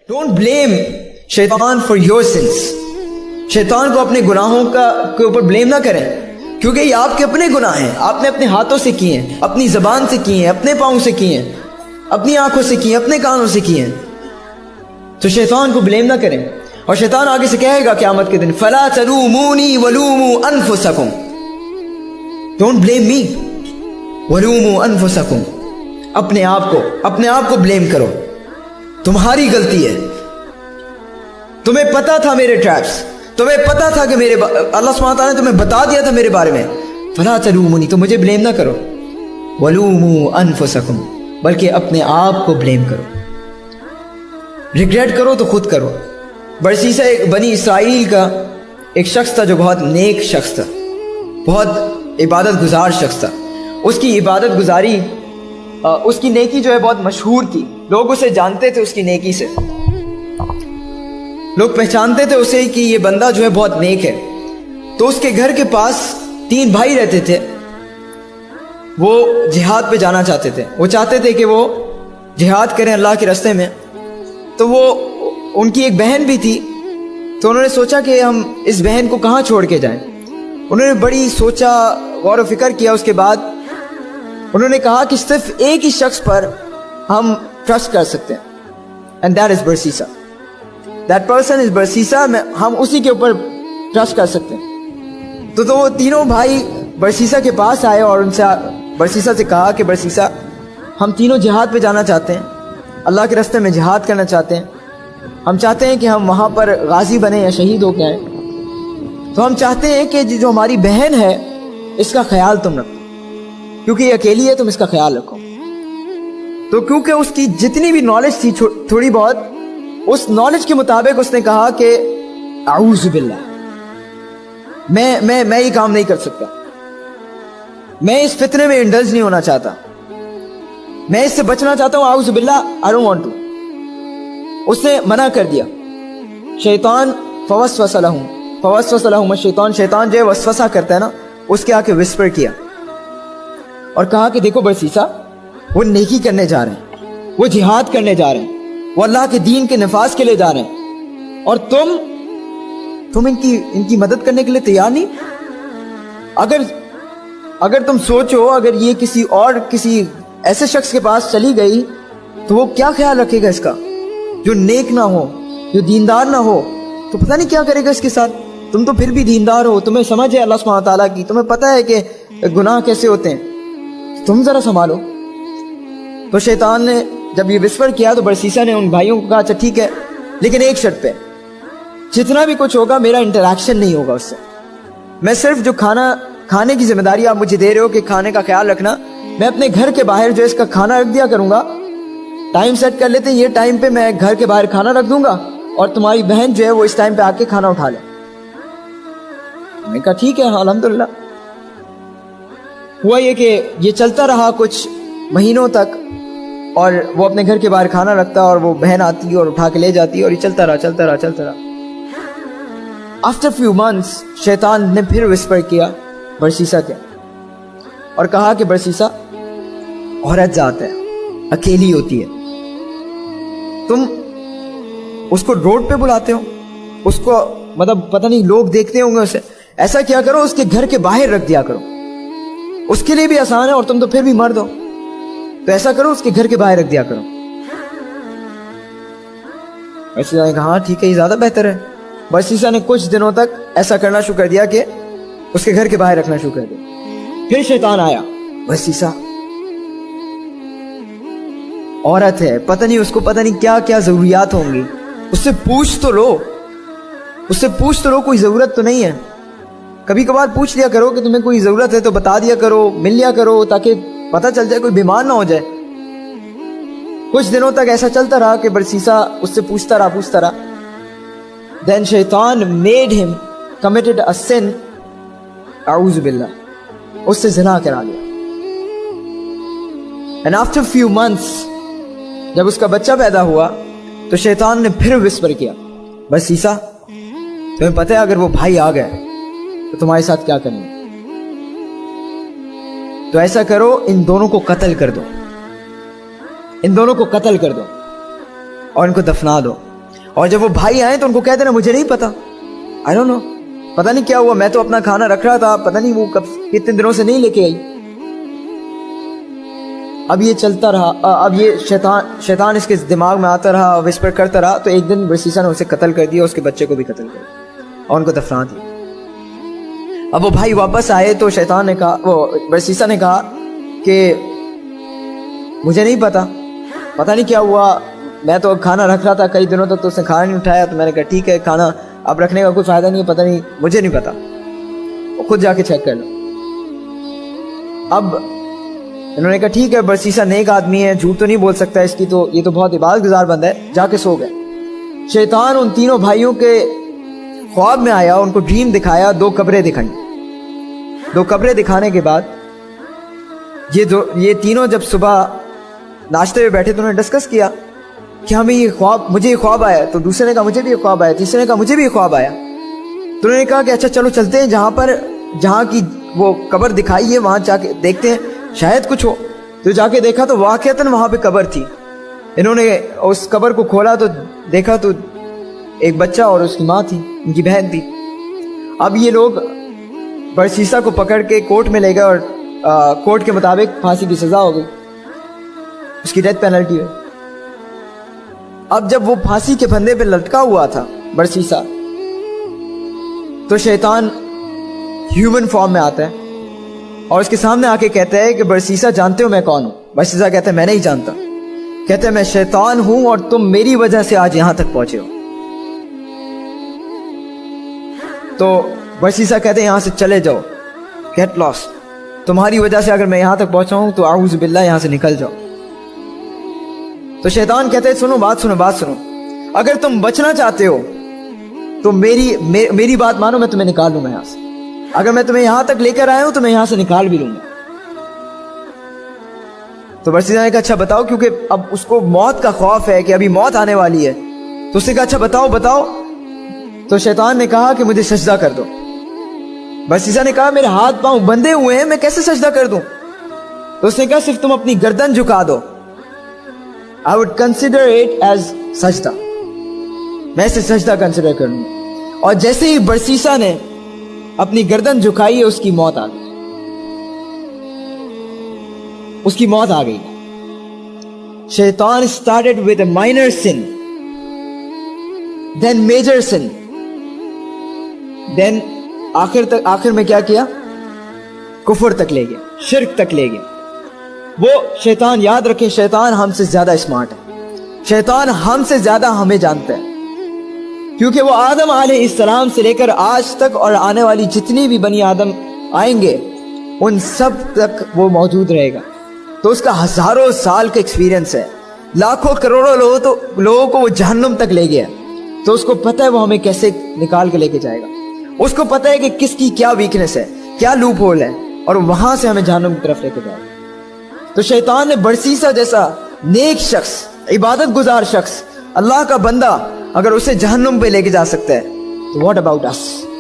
Don't blame शैतान for your sins. शैतान को अपने गुनाहों के ऊपर ब्लेम ना करें, क्योंकि ये आपके अपने गुनाह हैं, आपने अपने हाथों से किए हैं, अपनी ज़बान से किए हैं, अपने पाँव से किए हैं, अपनी आंखों से किए हैं, अपने कानों से किए हैं। तो शैतान को ब्लेम ना करें। और शैतान आगे से कहेगा क़यामत के दिन, फला तलूमूनी वलूमू अनफुसकुम, डोंट ब्लेम मी वलूमू अनफुसकुम, अपने आप को ब्लेम करो, तुम्हारी गलती है, तुम्हें पता था मेरे ट्रैप्स, तुम्हें पता था कि मेरे अल्लाह सुब्हानहू व तआला ने तुम्हें बता दिया था मेरे बारे में, फला तलूमूनी, तो मुझे ब्लेम ना करो, वलूमू अनफुसकुम, बल्कि अपने आप को ब्लेम करो। रिग्रेट करो तो खुद करो। बरसीसा एक बनी इसराइल का एक शख्स था जो बहुत नेक शख्स था, बहुत इबादत गुजार शख्स था। उसकी इबादत गुजारी, उसकी नेकी जो है बहुत मशहूर थी, लोग उसे जानते थे, उसकी नेकी से लोग पहचानते थे उसे कि ये बंदा जो है बहुत नेक है। तो उसके घर के पास 3 भाई रहते थे, वो जिहाद पे जाना चाहते थे, वो चाहते थे कि वो जिहाद करें अल्लाह के रास्ते में। तो वो उनकी एक बहन भी थी, तो उन्होंने सोचा कि हम इस बहन को कहाँ छोड़ के जाएं। उन्होंने बड़ी सोचा, गौर व फिक्र किया। उसके बाद उन्होंने कहा कि सिर्फ एक ही शख्स पर हम ट्रस्ट कर सकते हैं, and that is Barsisa, that person is Barsisa, हम उसी के ऊपर ट्रस्ट कर सकते हैं। तो वो तीनों भाई बरसीसा के पास आए और उनसे बरसीसा से कहा कि बरसीसा, हम तीनों जिहाद पे जाना चाहते हैं, अल्लाह के रास्ते में जिहाद करना चाहते हैं, हम चाहते हैं कि हम वहाँ पर गाजी बने या शहीद होके आए। तो हम चाहते हैं कि जो हमारी बहन है इसका ख्याल तुम रखो, क्योंकि ये अकेली है, तुम इसका ख्याल रखो। तो क्योंकि उसकी जितनी भी नॉलेज थी थोड़ी बहुत, उस नॉलेज के मुताबिक उसने कहा कि आऊज़ु बिल्लाह, मैं ये काम नहीं कर सकता, मैं इस फितने में इंडल्ज नहीं होना चाहता, मैं इससे बचना चाहता हूँ, आऊज़ु बिल्लाह, आई डोंट वांट टू। उसने मना कर दिया। शैतान फवस्वसा लहुम, शैतान जो है वसवसा करता है ना, उसके आके विस्पर किया और कहा कि देखो बरसीसा, वो नेकी करने जा रहे हैं, वो जिहाद करने जा रहे हैं, वो अल्लाह के दीन के नफाज के लिए जा रहे हैं, और तुम इनकी मदद करने के लिए तैयार नहीं। अगर तुम सोचो, अगर ये किसी ऐसे शख्स के पास चली गई तो वो क्या ख्याल रखेगा इसका, जो नेक ना हो, जो दीनदार ना हो, तो पता नहीं क्या करेगा इसके साथ। तुम तो फिर भी दीनदार हो, तुम्हें समझ है अल्लाह सुब्हानहू व तआला की, तुम्हें पता है कि गुनाह कैसे होते हैं, तुम जरा संभालो। तो शैतान ने जब ये विस्पर किया तो बरसीसा ने उन भाइयों को कहा, अच्छा ठीक है, लेकिन एक शर्त पे, जितना भी कुछ होगा मेरा इंटरेक्शन नहीं होगा उससे, मैं सिर्फ जो खाने की जिम्मेदारी आप मुझे दे रहे हो कि खाने का ख्याल रखना, मैं अपने घर के बाहर जो इसका खाना रख दिया करूंगा, टाइम सेट कर लेते हैं, ये टाइम पे मैं घर के बाहर खाना रख दूंगा और तुम्हारी बहन जो है वो इस टाइम पे आके खाना उठा ले। मैंने कहा ठीक है, अल्हम्दुलिल्लाह। हुआ ये कि ये चलता रहा कुछ महीनों तक, और वो अपने घर के बाहर खाना रखता और वो बहन आती और उठा के ले जाती, और ये चलता रहा। आफ्टर फ्यू मंथ्स शैतान ने फिर विस्पर किया बरसीसा के और कहा कि बरसीसा, औरत जात है, अकेली होती है, तुम उसको रोड पे बुलाते हो, उसको मतलब पता नहीं लोग देखते होंगे उसे, ऐसा क्या करो उसके घर के बाहर रख दिया करो, उसके लिए भी आसान है और तुम तो फिर भी मर्द हो, तो ऐसा करो उसके घर के बाहर रख दिया करो। बरसीसा ने कहा हाँ ठीक है, ये ज्यादा बेहतर है। बरसीसा ने कुछ दिनों तक ऐसा करना शुरू कर दिया कि उसके घर के बाहर रखना शुरू कर दिया। फिर शैतान आया, बरसीसा औरत है, पता नहीं उसको पता नहीं क्या क्या जरूरियात होंगी, उससे पूछ तो लो, कोई जरूरत तो नहीं है। कभी कभार पूछ लिया करो कि तुम्हें कोई जरूरत है तो बता दिया करो, मिल लिया करो, ताकि पता चल जाए, कोई बीमार ना हो जाए। कुछ दिनों तक ऐसा चलता रहा कि बरसीसा उससे पूछता रहा। Then शैतान made him committed a sin, आऊज़ु बिल्लाह, उससे ज़िना करा लिया। And after few months, जब उसका बच्चा पैदा हुआ तो शैतान ने फिर विस्पर किया, बरसीसा, तुम्हें पता है अगर वो भाई आ गए तो तुम्हारे साथ क्या करेंगे, तो ऐसा करो, इन दोनों को कत्ल कर दो और इनको दफना दो। اور جب وہ بھائی آئے تو ان کو کہتے نا مجھے نہیں پتا, آئی ڈونٹ نو, پتہ نہیں کیا ہوا, میں تو اپنا کھانا رکھ رہا تھا, پتہ نہیں وہ کتنے دنوں سے نہیں لے کے آئی. اب یہ چلتا رہا, اب یہ شیطان اس کے دماغ میں آتا رہا, وسپر کرتا رہا, تو ایک دن برسیسا نے اسے قتل کر دیا, اس کے بچے کو بھی قتل کر دیا اور ان کو دفنا دیا. اب وہ بھائی واپس آئے تو شیطان نے کہا, وہ برسیسا نے کہا کہ مجھے نہیں پتا, پتہ نہیں کیا ہوا, میں تو کھانا رکھ رہا تھا کئی دنوں تک, تو اس نے کھانا نہیں اٹھایا, تو میں نے کہا ٹھیک ہے کھانا اب رکھنے کا کوئی فائدہ نہیں ہے, پتہ نہیں, مجھے نہیں پتا, خود جا کے چیک کر لو. اب انہوں نے کہا ٹھیک ہے, برسیسا نیک آدمی ہے, جھوٹ تو نہیں بول سکتا اس کی, تو یہ تو بہت عبادت گزار بندہ ہے, جا کے سو گئے. شیطان ان تینوں بھائیوں کے خواب میں آیا, ان کو ڈریم دکھایا, 2 قبریں دکھائیں. 2 قبریں دکھانے کے بعد یہ تینوں جب صبح ناشتے میں بیٹھے تو انہوں نے ڈسکس کیا کہ ہمیں مجھے یہ خواب آیا, تو دوسرے نے کہا مجھے بھی یہ خواب آیا, تیسرے نے کہا مجھے بھی یہ خواب آیا. تو انہوں نے کہا کہ اچھا چلو چلتے ہیں جہاں کی وہ قبر دکھائی ہے وہاں جا کے دیکھتے ہیں, شاید کچھ ہو. تو جا کے دیکھا تو واقعتاً وہاں پہ قبر تھی. انہوں نے اس قبر کو کھولا تو دیکھا تو ایک بچہ اور اس کی ماں تھی, ان کی بہن تھی. اب یہ لوگ برسیسا کو پکڑ کے کورٹ میں لے گئے اور کورٹ کے مطابق پھانسی کی سزا ہو گئی, اس کی ڈیتھ پینلٹی ہوئی. اب جب وہ پھانسی کے پھندے پہ لٹکا ہوا تھا برسیسا, تو شیطان ہیومن فارم میں آتا ہے اور اس کے سامنے آ کے کہتا ہے کہ برسیسا جانتے ہو میں کون ہوں؟ برسیسا کہتا ہے میں نہیں جانتا. کہتا ہے میں شیطان ہوں اور تم میری وجہ سے آج یہاں تک پہنچے ہو. تو برسیسا کہتے ہیں یہاں سے چلے جاؤ, گیٹ لاسٹ, تمہاری وجہ سے اگر میں یہاں تک پہنچا ہوں تو اعوذ باللہ یہاں سے نکل جاؤ. تو شیطان کہتے ہیں سنو بات سنو, اگر تم بچنا چاہتے ہو تو میری بات مانو, میں تمہیں نکال لوں گا یہاں سے. اگر میں تمہیں یہاں تک لے کر آیا ہوں تو میں یہاں سے نکال بھی لوں گا. تو برسیسا نے کہا اچھا بتاؤ, کیونکہ اب اس کو موت کا خوف ہے کہ ابھی موت آنے والی ہے. تو اس نے کہا اچھا بتاؤ. تو شیطان نے کہا کہ مجھے سجدہ کر دو. برسیسا نے کہا میرے ہاتھ پاؤں بندھے ہوئے ہیں, میں کیسے سجدہ کر دوں؟ تو اس نے کہا صرف تم اپنی گردن جھکا دو, I would consider it as سجدہ, میں اسے سجدہ کنسیڈر کر لوں. اور جیسے ہی برسیسا نے اپنی گردن جھکائی, اس کی موت آ گئی. شیطان started with a minor sin, then major sin, then آخر میں کیا کیا؟ کفر تک لے گیا, شرک تک لے گیا. وہ شیطان, یاد رکھیں, شیطان ہم سے زیادہ اسمارٹ ہے, شیطان ہم سے زیادہ ہمیں جانتا ہے, کیونکہ وہ آدم علیہ السلام سے لے کر آج تک اور آنے والی جتنی بھی بنی آدم آئیں گے ان سب تک وہ موجود رہے گا. تو اس کا ہزاروں سال کا ایکسپیرینس ہے, لاکھوں کروڑوں لوگوں کو وہ جہنم تک لے گیا. تو اس کو پتہ ہے وہ ہمیں کیسے نکال کے لے کے جائے گا, اس کو پتہ ہے کہ کس کی کیا ویکنس ہے, کیا لوپ ہول ہے, اور وہاں سے ہمیں جہنم کی طرف لے کے جائے گا. تو شیطان نے برسیسا جیسا نیک شخص, عبادت گزار شخص, اللہ کا بندہ, اگر اسے جہنم پہ لے کے جا سکتا ہے تو واٹ اباؤٹ اس؟